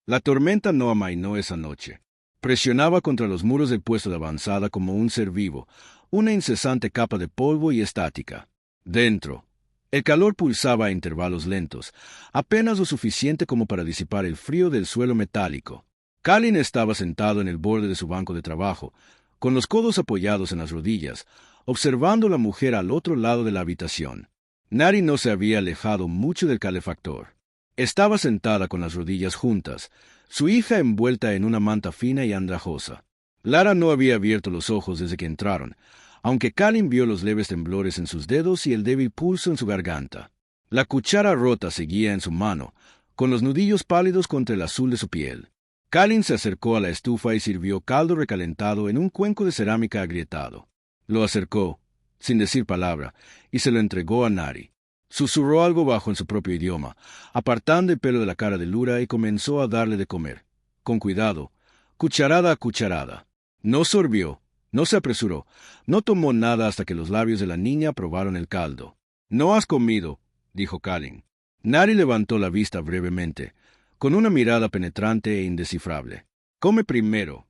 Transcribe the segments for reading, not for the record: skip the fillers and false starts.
La tormenta no amainó esa noche. Presionaba contra los muros del puesto de avanzada como un ser vivo, una incesante capa de polvo y estática. Dentro, el calor pulsaba a intervalos lentos, apenas lo suficiente como para disipar el frío del suelo metálico. Kalin estaba sentado en el borde de su banco de trabajo, con los codos apoyados en las rodillas, observando a la mujer al otro lado de la habitación. Nari no se había alejado mucho del calefactor. Estaba sentada con las rodillas juntas, su hija envuelta en una manta fina y andrajosa. Lara no había abierto los ojos desde que entraron, aunque Kalin vio los leves temblores en sus dedos y el débil pulso en su garganta. La cuchara rota seguía en su mano, con los nudillos pálidos contra el azul de su piel. Kalin se acercó a la estufa y sirvió caldo recalentado en un cuenco de cerámica agrietado. Lo acercó, sin decir palabra, y se lo entregó a Nari. Susurró algo bajo en su propio idioma, apartando el pelo de la cara de Lura y comenzó a darle de comer, con cuidado, cucharada a cucharada. No sorbió, no se apresuró, no tomó nada hasta que los labios de la niña probaron el caldo. «No has comido», dijo Kalin. Nari levantó la vista brevemente, con una mirada penetrante e indescifrable. «Come primero».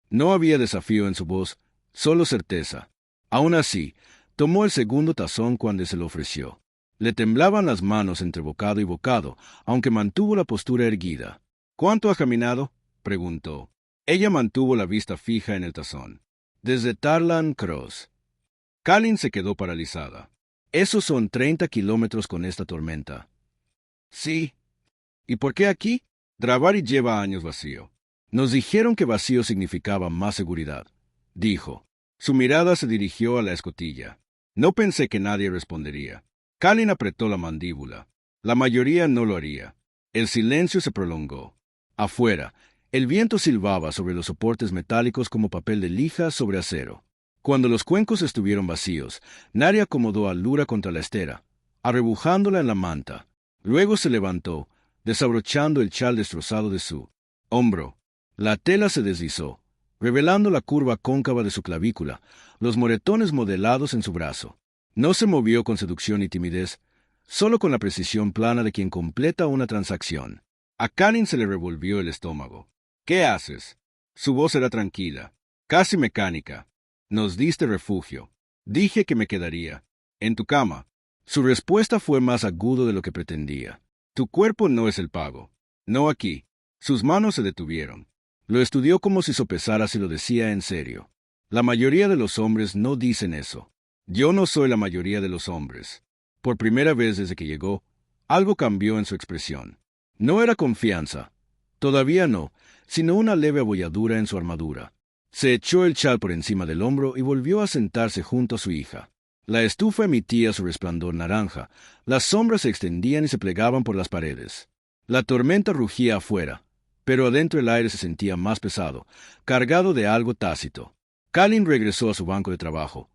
No había desafío en su voz, solo certeza. Aún así, tomó el segundo tazón cuando se lo ofreció. Le temblaban las manos entre bocado y bocado, aunque mantuvo la postura erguida. «¿Cuánto ha caminado?», preguntó. Ella mantuvo la vista fija en el tazón. «Desde Tarlan Cross». Kalin se quedó paralizada. «Esos son 30 kilómetros con esta tormenta». «Sí». «¿Y por qué aquí?» «Dravari lleva años vacío. Nos dijeron que vacío significaba más seguridad», dijo. Su mirada se dirigió a la escotilla. «No pensé que nadie respondería». Kalin apretó la mandíbula. La mayoría no lo haría. El silencio se prolongó. Afuera, el viento silbaba sobre los soportes metálicos como papel de lija sobre acero. Cuando los cuencos estuvieron vacíos, Nari acomodó a Lura contra la estera, arrebujándola en la manta. Luego se levantó, desabrochando el chal destrozado de su hombro. La tela se deslizó, revelando la curva cóncava de su clavícula, los moretones modelados en su brazo. No se movió con seducción ni timidez, solo con la precisión plana de quien completa una transacción. A Kalin se le revolvió el estómago. «¿Qué haces?» Su voz era tranquila, casi mecánica. «Nos diste refugio. Dije que me quedaría. En tu cama». Su respuesta fue más agudo de lo que pretendía. «Tu cuerpo no es el pago. No aquí». Sus manos se detuvieron. Lo estudió como si sopesara si lo decía en serio. La mayoría de los hombres no dicen eso. Yo no soy la mayoría de los hombres. Por primera vez desde que llegó, algo cambió en su expresión. No era confianza, todavía no, sino una leve abolladura en su armadura. Se echó el chal por encima del hombro y volvió a sentarse junto a su hija. La estufa emitía su resplandor naranja, las sombras se extendían y se plegaban por las paredes. La tormenta rugía afuera, pero adentro el aire se sentía más pesado, cargado de algo tácito. Kalin regresó a su banco de trabajo.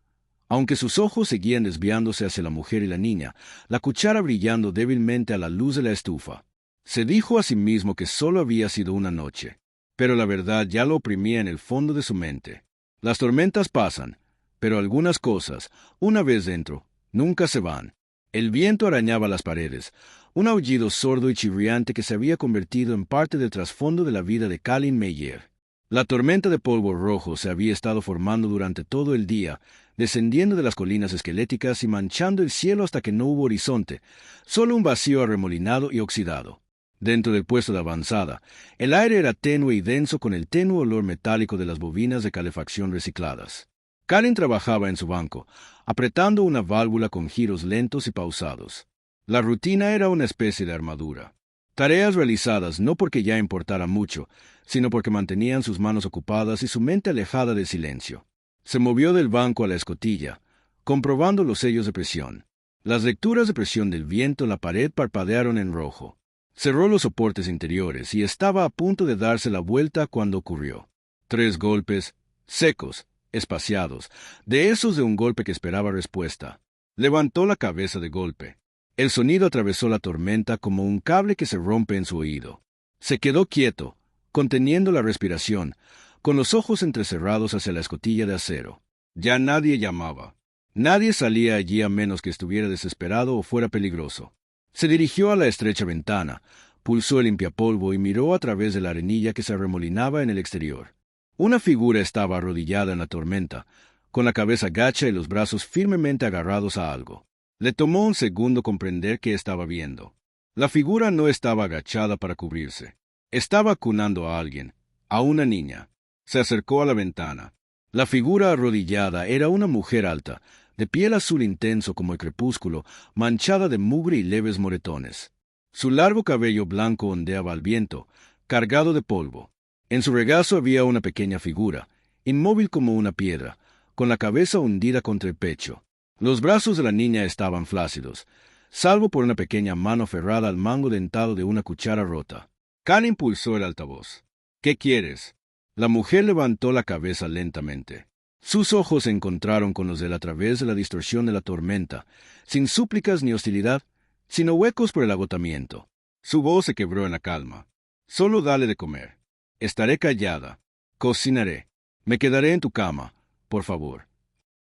Aunque sus ojos seguían desviándose hacia la mujer y la niña, la cuchara brillando débilmente a la luz de la estufa. Se dijo a sí mismo que solo había sido una noche, pero la verdad ya lo oprimía en el fondo de su mente. Las tormentas pasan, pero algunas cosas, una vez dentro, nunca se van. El viento arañaba las paredes, un aullido sordo y chirriante que se había convertido en parte del trasfondo de la vida de Kalin Meyer. La tormenta de polvo rojo se había estado formando durante todo el día, descendiendo de las colinas esqueléticas y manchando el cielo hasta que no hubo horizonte, solo un vacío arremolinado y oxidado. Dentro del puesto de avanzada, el aire era tenue y denso con el tenue olor metálico de las bobinas de calefacción recicladas. Kalin trabajaba en su banco, apretando una válvula con giros lentos y pausados. La rutina era una especie de armadura. Tareas realizadas no porque ya importara mucho, sino porque mantenían sus manos ocupadas y su mente alejada del silencio. Se movió del banco a la escotilla, comprobando los sellos de presión. Las lecturas de presión del viento en la pared parpadearon en rojo. Cerró los soportes interiores y estaba a punto de darse la vuelta cuando ocurrió. 3 golpes, secos, espaciados, de esos de un golpe que esperaba respuesta. Levantó la cabeza de golpe. El sonido atravesó la tormenta como un cable que se rompe en su oído. Se quedó quieto, conteniendo la respiración, con los ojos entrecerrados hacia la escotilla de acero. Ya nadie llamaba. Nadie salía allí a menos que estuviera desesperado o fuera peligroso. Se dirigió a la estrecha ventana, Pulsó el limpiapolvo y miró a través de la arenilla que se arremolinaba en el exterior. Una figura estaba arrodillada en la tormenta, con la cabeza gacha y los brazos firmemente agarrados a algo. Le tomó un segundo comprender qué estaba viendo. La figura no estaba agachada para cubrirse. Estaba acunando a alguien, a una niña. Se acercó a la ventana. La figura arrodillada era una mujer alta, de piel azul intenso como el crepúsculo, manchada de mugre y leves moretones. Su largo cabello blanco ondeaba al viento, cargado de polvo. En su regazo había una pequeña figura, inmóvil como una piedra, con la cabeza hundida contra el pecho. Los brazos de la niña estaban flácidos, salvo por una pequeña mano aferrada al mango dentado de una cuchara rota. Kalin pulsó el altavoz. «¿Qué quieres?» La mujer levantó la cabeza lentamente. Sus ojos se encontraron con los de él a través de la distorsión de la tormenta, sin súplicas ni hostilidad, sino huecos por el agotamiento. Su voz se quebró en la calma. «Solo dale de comer. Estaré callada. Cocinaré. Me quedaré en tu cama, por favor».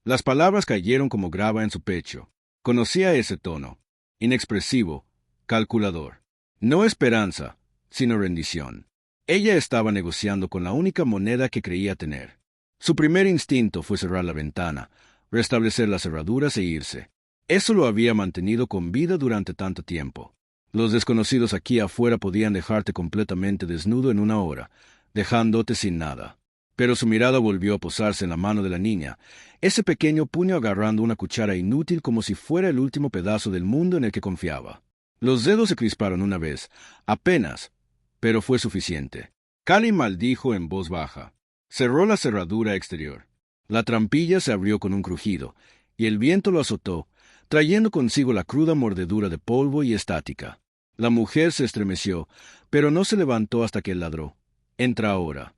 Las palabras cayeron como grava en su pecho. Conocía ese tono. Inexpresivo, calculador. No esperanza, sino rendición. Ella estaba negociando con la única moneda que creía tener. Su primer instinto fue cerrar la ventana, restablecer las cerraduras e irse. Eso lo había mantenido con vida durante tanto tiempo. Los desconocidos aquí afuera podían dejarte completamente desnudo en una hora, dejándote sin nada. Pero su mirada volvió a posarse en la mano de la niña, ese pequeño puño agarrando una cuchara inútil como si fuera el último pedazo del mundo en el que confiaba. Los dedos se crisparon una vez, apenas, pero fue suficiente. Kalin maldijo en voz baja. Cerró la cerradura exterior. La trampilla se abrió con un crujido, y el viento lo azotó, trayendo consigo la cruda mordedura de polvo y estática. La mujer se estremeció, pero no se levantó hasta que él ladró. «Entra ahora».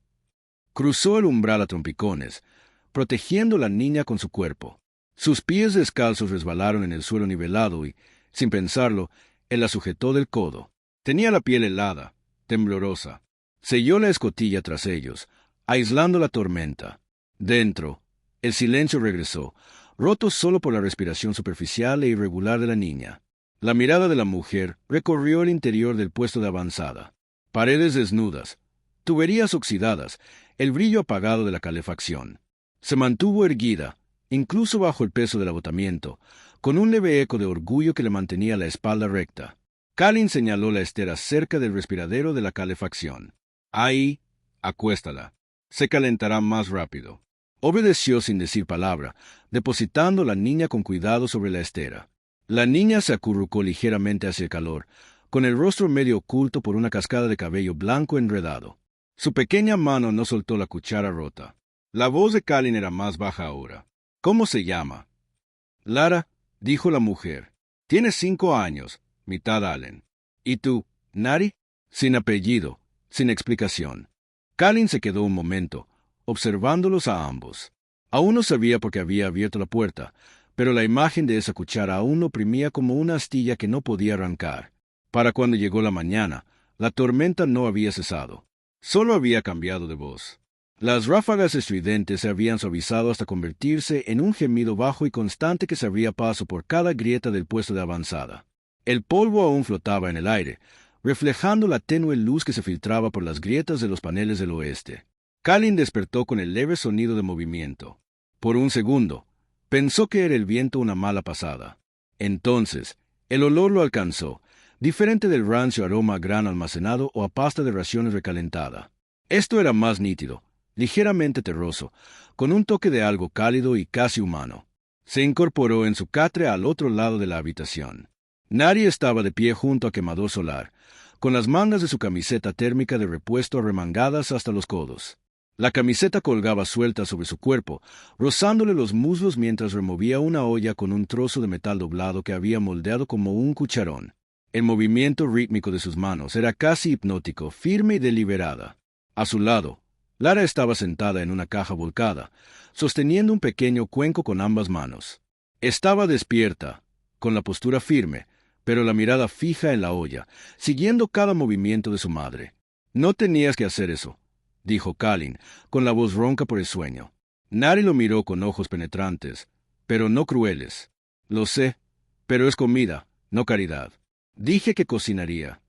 Cruzó el umbral a trompicones, protegiendo a la niña con su cuerpo. Sus pies descalzos resbalaron en el suelo nivelado y, sin pensarlo, él la sujetó del codo. Tenía la piel helada, temblorosa. Selló la escotilla tras ellos, aislando la tormenta. Dentro, el silencio regresó, roto solo por la respiración superficial e irregular de la niña. La mirada de la mujer recorrió el interior del puesto de avanzada. Paredes desnudas, tuberías oxidadas, el brillo apagado de la calefacción. Se mantuvo erguida, incluso bajo el peso del agotamiento, con un leve eco de orgullo que le mantenía la espalda recta. Kalin señaló la estera cerca del respiradero de la calefacción. «Ahí, acuéstala. Se calentará más rápido». Obedeció sin decir palabra, depositando la niña con cuidado sobre la estera. La niña se acurrucó ligeramente hacia el calor, con el rostro medio oculto por una cascada de cabello blanco enredado. Su pequeña mano no soltó la cuchara rota. La voz de Kalin era más baja ahora. «¿Cómo se llama?» «Lara», dijo la mujer. «Tienes 5 años, mitad Allen. ¿Y tú, Nari?» Sin apellido, sin explicación. Kalin se quedó un momento, observándolos a ambos. Aún no sabía por qué había abierto la puerta, pero la imagen de esa cuchara aún lo oprimía como una astilla que no podía arrancar. Para cuando llegó la mañana, la tormenta no había cesado. Solo había cambiado de voz. Las ráfagas estridentes se habían suavizado hasta convertirse en un gemido bajo y constante que se abría paso por cada grieta del puesto de avanzada. El polvo aún flotaba en el aire, reflejando la tenue luz que se filtraba por las grietas de los paneles del oeste. Kalin despertó con el leve sonido de movimiento. Por un segundo, pensó que era el viento una mala pasada. Entonces, el olor lo alcanzó, diferente del rancio aroma a grano almacenado o a pasta de raciones recalentada. Esto era más nítido, ligeramente terroso, con un toque de algo cálido y casi humano. Se incorporó en su catre al otro lado de la habitación. Nari estaba de pie junto a quemador solar, con las mangas de su camiseta térmica de repuesto arremangadas hasta los codos. La camiseta colgaba suelta sobre su cuerpo, rozándole los muslos mientras removía una olla con un trozo de metal doblado que había moldeado como un cucharón. El movimiento rítmico de sus manos era casi hipnótico, firme y deliberada. A su lado, Lara estaba sentada en una caja volcada, sosteniendo un pequeño cuenco con ambas manos. Estaba despierta, con la postura firme, pero la mirada fija en la olla, siguiendo cada movimiento de su madre. «No tenías que hacer eso», dijo Kalin, con la voz ronca por el sueño. Nari lo miró con ojos penetrantes, pero no crueles. «Lo sé, pero es comida, no caridad. Dije que cocinaría».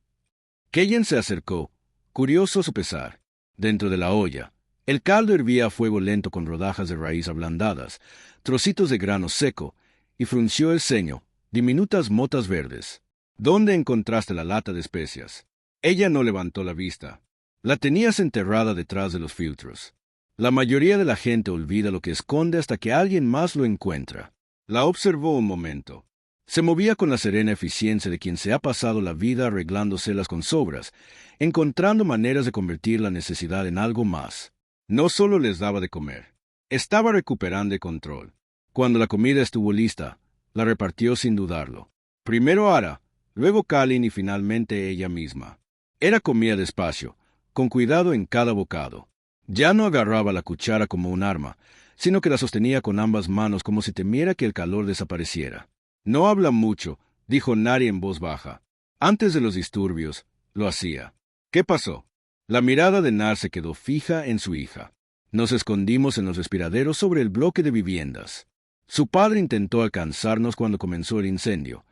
Kellyan se acercó, curioso a su pesar. Dentro de la olla, el caldo hervía a fuego lento con rodajas de raíz ablandadas, trocitos de grano seco, y frunció el ceño, diminutas motas verdes. ¿Dónde encontraste la lata de especias? Ella no levantó la vista. La tenías enterrada detrás de los filtros. La mayoría de la gente olvida lo que esconde hasta que alguien más lo encuentra. La observó un momento. Se movía con la serena eficiencia de quien se ha pasado la vida arreglándoselas con sobras, encontrando maneras de convertir la necesidad en algo más. No solo les daba de comer. Estaba recuperando el control. Cuando la comida estuvo lista, la repartió sin dudarlo. Primero Ara, luego Kalin y finalmente ella misma. Era comía despacio, con cuidado en cada bocado. Ya no agarraba la cuchara como un arma, sino que la sostenía con ambas manos como si temiera que el calor desapareciera. No habla mucho, dijo Nari en voz baja. Antes de los disturbios, lo hacía. ¿Qué pasó? La mirada de Nar se quedó fija en su hija. Nos escondimos en los respiraderos sobre el bloque de viviendas. Su padre intentó alcanzarnos cuando comenzó el incendio,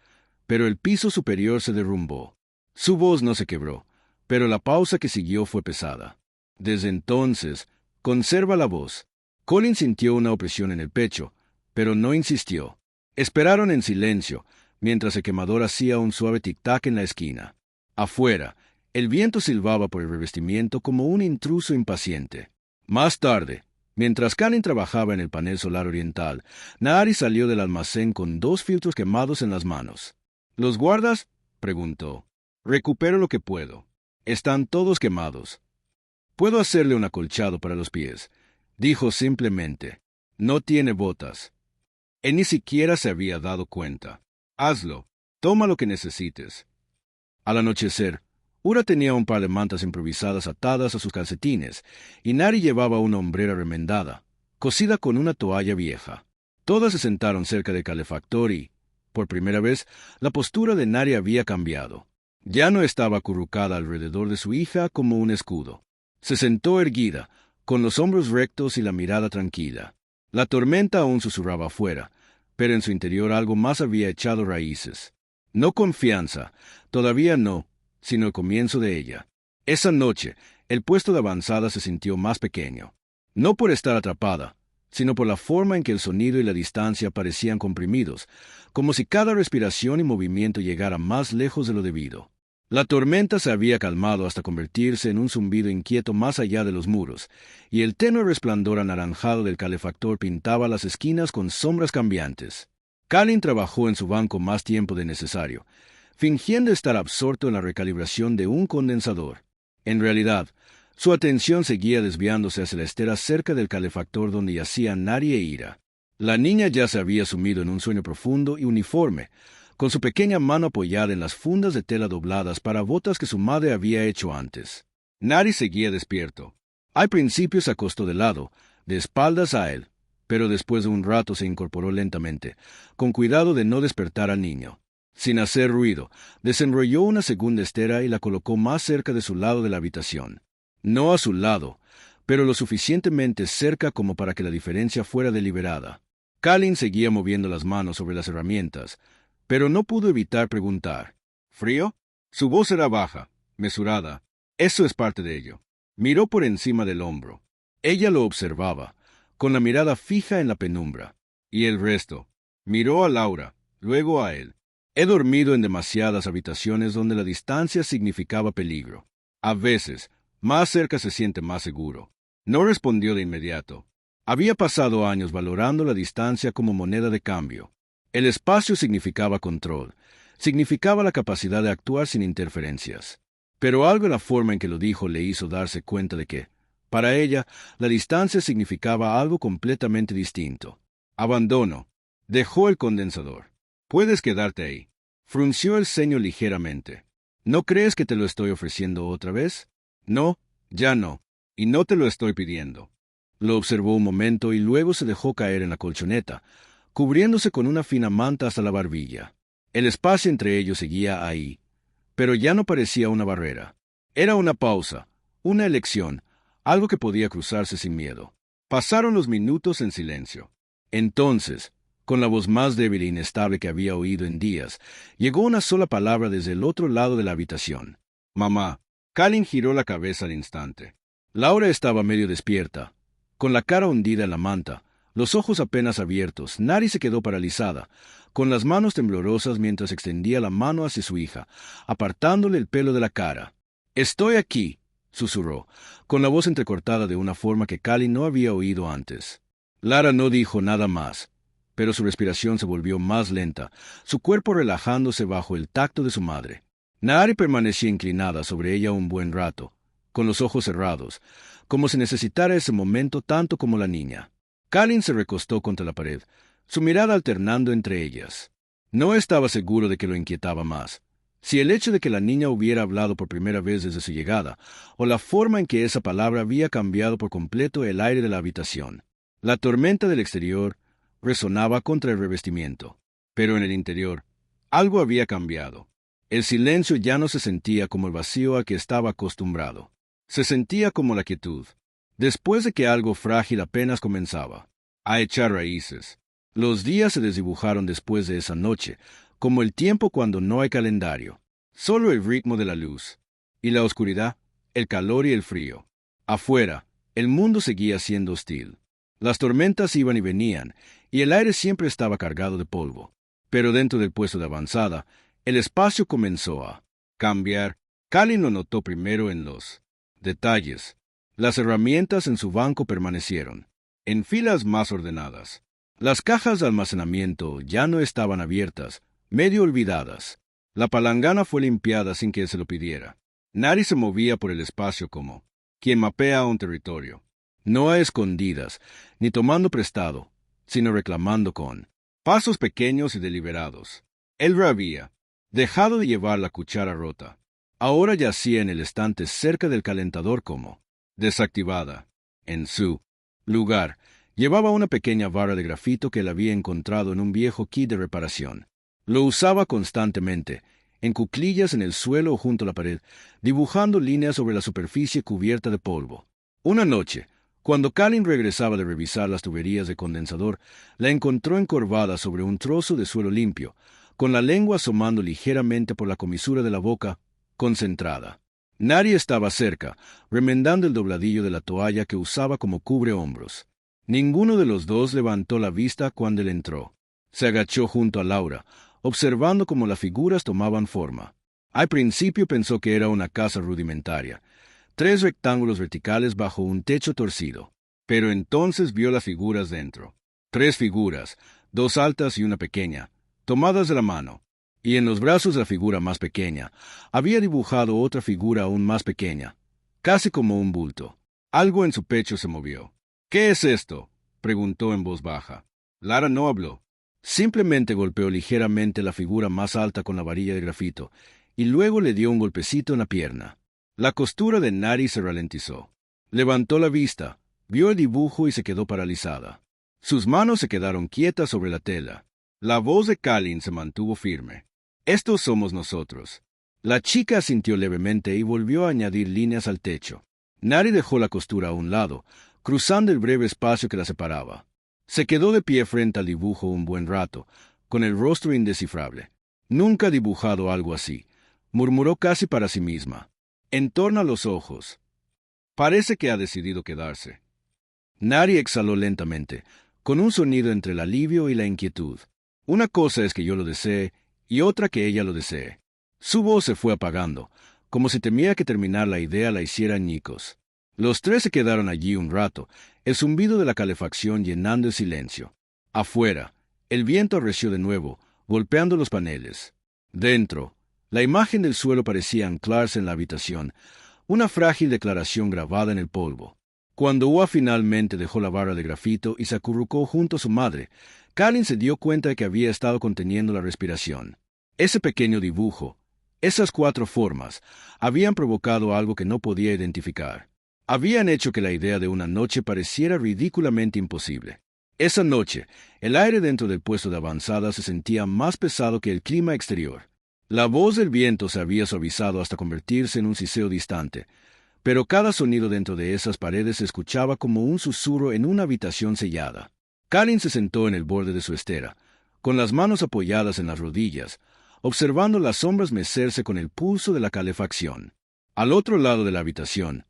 pero el piso superior se derrumbó. Su voz no se quebró, pero la pausa que siguió fue pesada. Desde entonces, conserva la voz. Colin sintió una opresión en el pecho, pero no insistió. Esperaron en silencio, mientras el quemador hacía un suave tic-tac en la esquina. Afuera, el viento silbaba por el revestimiento como un intruso impaciente. Más tarde, mientras Kalin trabajaba en el panel solar oriental, Nahari salió del almacén con 2 filtros quemados en las manos. ¿Los guardas? Preguntó. Recupero lo que puedo. Están todos quemados. Puedo hacerle un acolchado para los pies, dijo simplemente. No tiene botas. Él ni siquiera se había dado cuenta. Hazlo. Toma lo que necesites. Al anochecer, Ura tenía un par de mantas improvisadas atadas a sus calcetines, y Nari llevaba una hombrera remendada, cosida con una toalla vieja. Todas se sentaron cerca del calefactor y, por primera vez, la postura de Nari había cambiado. Ya no estaba acurrucada alrededor de su hija como un escudo. Se sentó erguida, con los hombros rectos y la mirada tranquila. La tormenta aún susurraba afuera, pero en su interior algo más había echado raíces. No confianza, todavía no, sino el comienzo de ella. Esa noche, el puesto de avanzada se sintió más pequeño. No por estar atrapada, sino por la forma en que el sonido y la distancia parecían comprimidos, como si cada respiración y movimiento llegara más lejos de lo debido. La tormenta se había calmado hasta convertirse en un zumbido inquieto más allá de los muros, y el tenue resplandor anaranjado del calefactor pintaba las esquinas con sombras cambiantes. Kalin trabajó en su banco más tiempo de necesario, fingiendo estar absorto en la recalibración de un condensador. En realidad, su atención seguía desviándose hacia la estera cerca del calefactor donde yacían Nari e Ira. La niña ya se había sumido en un sueño profundo y uniforme, con su pequeña mano apoyada en las fundas de tela dobladas para botas que su madre había hecho antes. Nari seguía despierto. Al principio se acostó de lado, de espaldas a él, pero después de un rato se incorporó lentamente, con cuidado de no despertar al niño. Sin hacer ruido, desenrolló una segunda estera y la colocó más cerca de su lado de la habitación. No a su lado, pero lo suficientemente cerca como para que la diferencia fuera deliberada. Kalin seguía moviendo las manos sobre las herramientas, pero no pudo evitar preguntar. ¿Frío? Su voz era baja, mesurada. Eso es parte de ello. Miró por encima del hombro. Ella lo observaba, con la mirada fija en la penumbra. Y el resto. Miró a Laura, luego a él. He dormido en demasiadas habitaciones donde la distancia significaba peligro. A veces, más cerca se siente más seguro. No respondió de inmediato. Había pasado años valorando la distancia como moneda de cambio. El espacio significaba control, significaba la capacidad de actuar sin interferencias. Pero algo en la forma en que lo dijo le hizo darse cuenta de que, para ella, la distancia significaba algo completamente distinto. Abandono. Dejó el condensador. Puedes quedarte ahí. Frunció el ceño ligeramente. ¿No crees que te lo estoy ofreciendo otra vez? No, ya no. Y no te lo estoy pidiendo. Lo observó un momento y luego se dejó caer en la colchoneta, cubriéndose con una fina manta hasta la barbilla. El espacio entre ellos seguía ahí, pero ya no parecía una barrera. Era una pausa, una elección, algo que podía cruzarse sin miedo. Pasaron los minutos en silencio. Entonces, con la voz más débil e inestable que había oído en días, llegó una sola palabra desde el otro lado de la habitación. Mamá. Kalin giró la cabeza al instante. Laura estaba medio despierta, con la cara hundida en la manta, los ojos apenas abiertos. Nari se quedó paralizada, con las manos temblorosas mientras extendía la mano hacia su hija, apartándole el pelo de la cara. «Estoy aquí», susurró, con la voz entrecortada de una forma que Kalin no había oído antes. Lara no dijo nada más, pero su respiración se volvió más lenta, su cuerpo relajándose bajo el tacto de su madre. Nari permanecía inclinada sobre ella un buen rato, con los ojos cerrados, como si necesitara ese momento tanto como la niña. Kalin se recostó contra la pared, su mirada alternando entre ellas. No estaba seguro de que lo inquietaba más, si el hecho de que la niña hubiera hablado por primera vez desde su llegada, o la forma en que esa palabra había cambiado por completo el aire de la habitación. La tormenta del exterior resonaba contra el revestimiento, pero en el interior algo había cambiado. El silencio ya no se sentía como el vacío a que estaba acostumbrado. Se sentía como la quietud, después de que algo frágil apenas comenzaba a echar raíces. Los días se desdibujaron después de esa noche, como el tiempo cuando no hay calendario. Solo el ritmo de la luz, y la oscuridad, el calor y el frío. Afuera, el mundo seguía siendo hostil. Las tormentas iban y venían, y el aire siempre estaba cargado de polvo. Pero dentro del puesto de avanzada, el espacio comenzó a cambiar. Kalin lo notó primero en los detalles. Las herramientas en su banco permanecieron, en filas más ordenadas. Las cajas de almacenamiento ya no estaban abiertas, medio olvidadas. La palangana fue limpiada sin que se lo pidiera. Nari se movía por el espacio como quien mapea un territorio, no a escondidas, ni tomando prestado, sino reclamando con pasos pequeños y deliberados. Él había dejado de llevar la cuchara rota. Ahora yacía en el estante cerca del calentador como desactivada. En su lugar, llevaba una pequeña vara de grafito que él había encontrado en un viejo kit de reparación. Lo usaba constantemente, en cuclillas en el suelo o junto a la pared, dibujando líneas sobre la superficie cubierta de polvo. Una noche, cuando Kalin regresaba de revisar las tuberías de condensador, la encontró encorvada sobre un trozo de suelo limpio, con la lengua asomando ligeramente por la comisura de la boca, concentrada. Nari estaba cerca, remendando el dobladillo de la toalla que usaba como cubrehombros. Ninguno de los dos levantó la vista cuando él entró. Se agachó junto a Laura, observando cómo las figuras tomaban forma. Al principio pensó que era una casa rudimentaria, 3 rectángulos verticales bajo un techo torcido. Pero entonces vio las figuras dentro. 3 figuras, 2 altas y una pequeña, tomadas de la mano, y en los brazos de la figura más pequeña había dibujado otra figura aún más pequeña, casi como un bulto. Algo en su pecho se movió. «¿Qué es esto?», preguntó en voz baja. Lara no habló. Simplemente golpeó ligeramente la figura más alta con la varilla de grafito, y luego le dio un golpecito en la pierna. La costura de Nari se ralentizó. Levantó la vista, vio el dibujo y se quedó paralizada. Sus manos se quedaron quietas sobre la tela. La voz de Kalin se mantuvo firme. «Estos somos nosotros». La chica asintió levemente y volvió a añadir líneas al techo. Nari dejó la costura a un lado, cruzando el breve espacio que la separaba. Se quedó de pie frente al dibujo un buen rato, con el rostro indescifrable. «Nunca he dibujado algo así», murmuró casi para sí misma. Entorna los ojos. Parece que ha decidido quedarse. Nari exhaló lentamente, con un sonido entre el alivio y la inquietud. Una cosa es que yo lo desee, y otra que ella lo desee. Su voz se fue apagando, como si temía que terminar la idea la hiciera añicos. Los 3 se quedaron allí un rato, el zumbido de la calefacción llenando el silencio. Afuera, el viento arreció de nuevo, golpeando los paneles. Dentro, la imagen del suelo parecía anclarse en la habitación, una frágil declaración grabada en el polvo. Cuando Ua finalmente dejó la vara de grafito y se acurrucó junto a su madre, Kalin se dio cuenta de que había estado conteniendo la respiración. Ese pequeño dibujo, esas 4 formas, habían provocado algo que no podía identificar. Habían hecho que la idea de una noche pareciera ridículamente imposible. Esa noche, el aire dentro del puesto de avanzada se sentía más pesado que el clima exterior. La voz del viento se había suavizado hasta convertirse en un siseo distante, pero cada sonido dentro de esas paredes se escuchaba como un susurro en una habitación sellada. Kalin se sentó en el borde de su estera, con las manos apoyadas en las rodillas, observando las sombras mecerse con el pulso de la calefacción. Al otro lado de la habitación,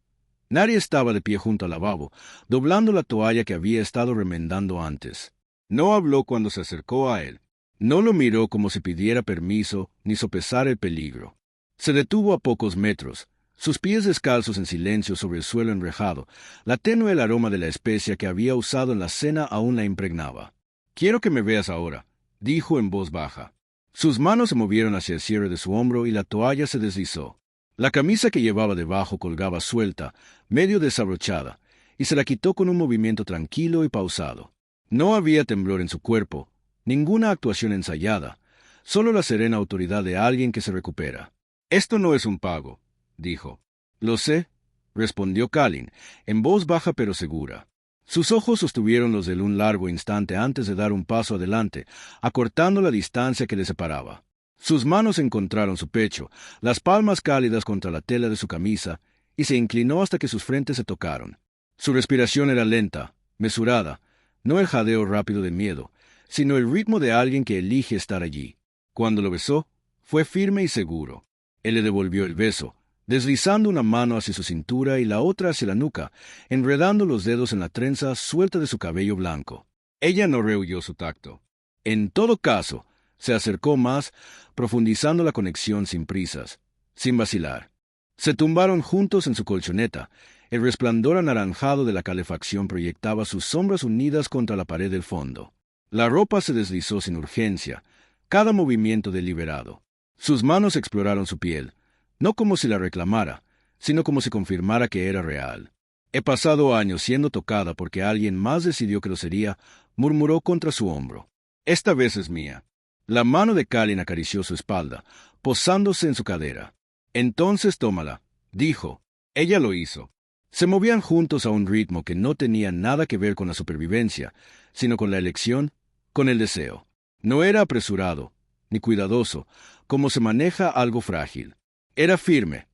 Nari estaba de pie junto al lavabo, doblando la toalla que había estado remendando antes. No habló cuando se acercó a él. No lo miró como si pidiera permiso ni sopesara el peligro. Se detuvo a pocos metros, sus pies descalzos en silencio sobre el suelo enrejado. La tenue el aroma de la especia que había usado en la cena aún la impregnaba. «Quiero que me veas ahora», dijo en voz baja. Sus manos se movieron hacia el cierre de su hombro y la toalla se deslizó. La camisa que llevaba debajo colgaba suelta, medio desabrochada, y se la quitó con un movimiento tranquilo y pausado. No había temblor en su cuerpo, ninguna actuación ensayada, solo la serena autoridad de alguien que se recupera. «Esto no es un pago», dijo. «Lo sé», respondió Kalin, en voz baja pero segura. Sus ojos sostuvieron los de él un largo instante antes de dar un paso adelante, acortando la distancia que les separaba. Sus manos encontraron su pecho, las palmas cálidas contra la tela de su camisa, y se inclinó hasta que sus frentes se tocaron. Su respiración era lenta, mesurada, no el jadeo rápido de miedo, sino el ritmo de alguien que elige estar allí. Cuando lo besó, fue firme y seguro. Él le devolvió el beso, deslizando una mano hacia su cintura y la otra hacia la nuca, enredando los dedos en la trenza suelta de su cabello blanco. Ella no rehuyó su tacto. En todo caso, se acercó más, profundizando la conexión sin prisas, sin vacilar. Se tumbaron juntos en su colchoneta. El resplandor anaranjado de la calefacción proyectaba sus sombras unidas contra la pared del fondo. La ropa se deslizó sin urgencia, cada movimiento deliberado. Sus manos exploraron su piel, no como si la reclamara, sino como si confirmara que era real. «He pasado años siendo tocada porque alguien más decidió que lo sería», murmuró contra su hombro. «Esta vez es mía». La mano de Kalin acarició su espalda, posándose en su cadera. «Entonces tómala», dijo. Ella lo hizo. Se movían juntos a un ritmo que no tenía nada que ver con la supervivencia, sino con la elección, con el deseo. No era apresurado, ni cuidadoso, como se maneja algo frágil. Era firme,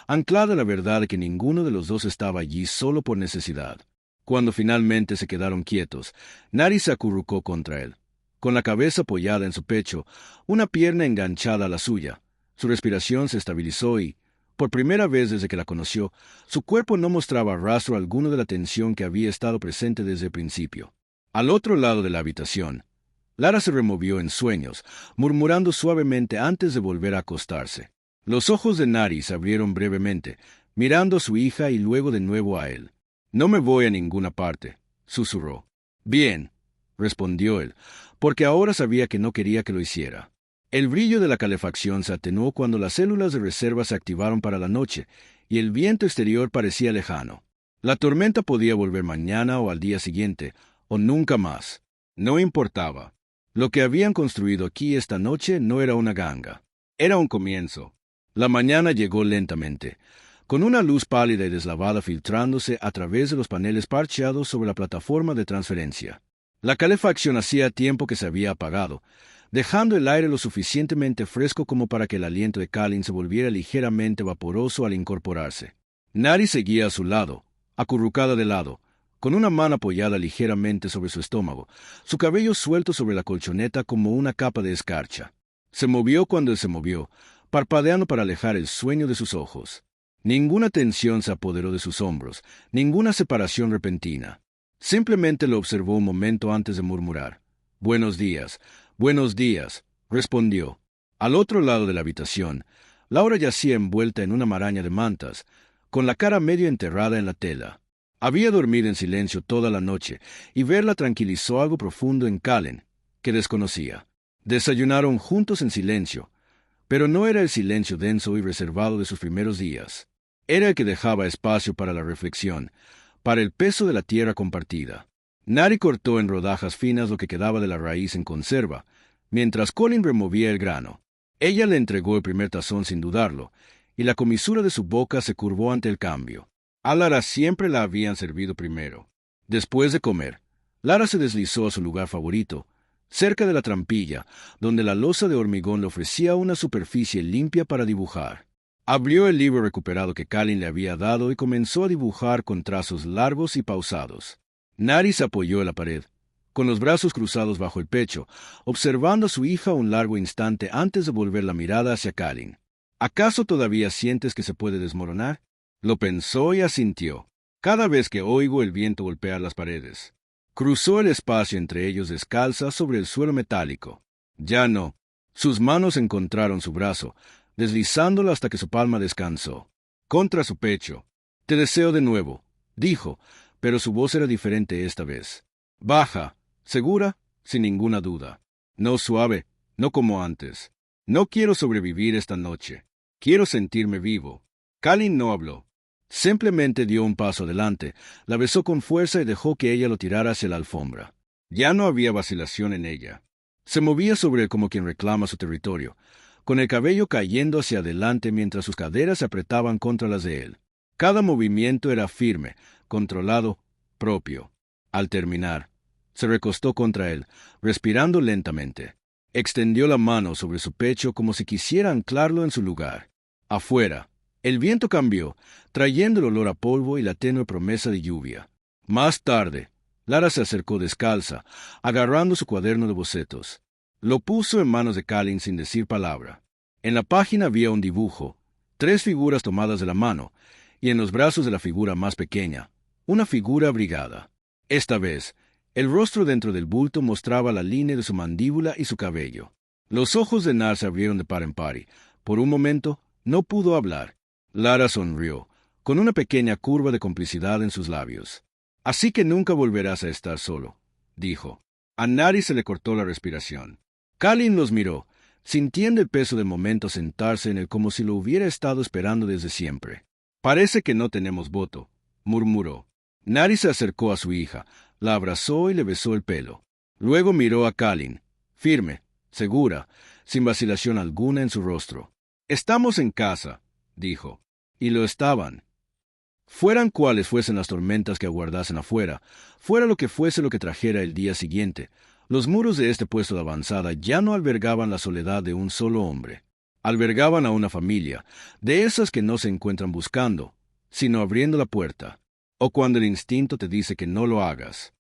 anclada a la verdad de que ninguno de los dos estaba allí solo por necesidad. Cuando finalmente se quedaron quietos, Nari se acurrucó contra él, con la cabeza apoyada en su pecho, una pierna enganchada a la suya. Su respiración se estabilizó y, por primera vez desde que la conoció, su cuerpo no mostraba rastro alguno de la tensión que había estado presente desde el principio. Al otro lado de la habitación, Lara se removió en sueños, murmurando suavemente antes de volver a acostarse. Los ojos de Nari se abrieron brevemente, mirando a su hija y luego de nuevo a él. «No me voy a ninguna parte», susurró. «Bien», respondió él, porque ahora sabía que no quería que lo hiciera. El brillo de la calefacción se atenuó cuando las células de reserva se activaron para la noche, y el viento exterior parecía lejano. La tormenta podía volver mañana o al día siguiente, o nunca más. No importaba. Lo que habían construido aquí esta noche no era una ganga. Era un comienzo. La mañana llegó lentamente, con una luz pálida y deslavada filtrándose a través de los paneles parcheados sobre la plataforma de transferencia. La calefacción hacía tiempo que se había apagado, dejando el aire lo suficientemente fresco como para que el aliento de Kalin se volviera ligeramente vaporoso al incorporarse. Nari seguía a su lado, acurrucada de lado, con una mano apoyada ligeramente sobre su estómago, su cabello suelto sobre la colchoneta como una capa de escarcha. Se movió cuando él se movió, parpadeando para alejar el sueño de sus ojos. Ninguna tensión se apoderó de sus hombros, ninguna separación repentina. Simplemente lo observó un momento antes de murmurar. «Buenos días, respondió. Al otro lado de la habitación, Laura yacía envuelta en una maraña de mantas, con la cara medio enterrada en la tela. Había dormido en silencio toda la noche, y verla tranquilizó algo profundo en Kalin, que desconocía. Desayunaron juntos en silencio, pero no era el silencio denso y reservado de sus primeros días. Era el que dejaba espacio para la reflexión, para el peso de la tierra compartida. Nari cortó en rodajas finas lo que quedaba de la raíz en conserva, mientras Colin removía el grano. Ella le entregó el primer tazón sin dudarlo, y la comisura de su boca se curvó ante el cambio. A Lara siempre la habían servido primero. Después de comer, Lara se deslizó a su lugar favorito, cerca de la trampilla, donde la losa de hormigón le ofrecía una superficie limpia para dibujar. Abrió el libro recuperado que Kalin le había dado y comenzó a dibujar con trazos largos y pausados. Nari se apoyó en la pared, con los brazos cruzados bajo el pecho, observando a su hija un largo instante antes de volver la mirada hacia Kalin. ¿Acaso todavía sientes que se puede desmoronar? Lo pensó y asintió. Cada vez que oigo el viento golpear las paredes. Cruzó el espacio entre ellos descalza sobre el suelo metálico. Ya no. Sus manos encontraron su brazo, deslizándolo hasta que su palma descansó. Contra su pecho. Te deseo de nuevo, dijo, pero su voz era diferente esta vez. Baja, segura, sin ninguna duda. No suave, no como antes. No quiero sobrevivir esta noche. Quiero sentirme vivo. Kalin no habló. Simplemente dio un paso adelante, la besó con fuerza y dejó que ella lo tirara hacia la alfombra. Ya no había vacilación en ella. Se movía sobre él como quien reclama su territorio, con el cabello cayendo hacia adelante mientras sus caderas se apretaban contra las de él. Cada movimiento era firme, controlado, propio. Al terminar, se recostó contra él, respirando lentamente. Extendió la mano sobre su pecho como si quisiera anclarlo en su lugar. Afuera, el viento cambió, trayendo el olor a polvo y la tenue promesa de lluvia. Más tarde, Lara se acercó descalza, agarrando su cuaderno de bocetos. Lo puso en manos de Kalin sin decir palabra. En la página había un dibujo, 3 figuras tomadas de la mano, y en los brazos de la figura más pequeña, una figura abrigada. Esta vez, el rostro dentro del bulto mostraba la línea de su mandíbula y su cabello. Los ojos de Nar se abrieron de par en par y, por un momento, no pudo hablar. Lara sonrió, con una pequeña curva de complicidad en sus labios. Así que nunca volverás a estar solo, dijo. A Nari se le cortó la respiración. Kalin los miró, sintiendo el peso del momento sentarse en él como si lo hubiera estado esperando desde siempre. Parece que no tenemos voto, murmuró. Nari se acercó a su hija, la abrazó y le besó el pelo. Luego miró a Kalin, firme, segura, sin vacilación alguna en su rostro. Estamos en casa, dijo. Y lo estaban. Fueran cuales fuesen las tormentas que aguardasen afuera, fuera lo que fuese lo que trajera el día siguiente, los muros de este puesto de avanzada ya no albergaban la soledad de un solo hombre. Albergaban a una familia, de esas que no se encuentran buscando, sino abriendo la puerta, o cuando el instinto te dice que no lo hagas.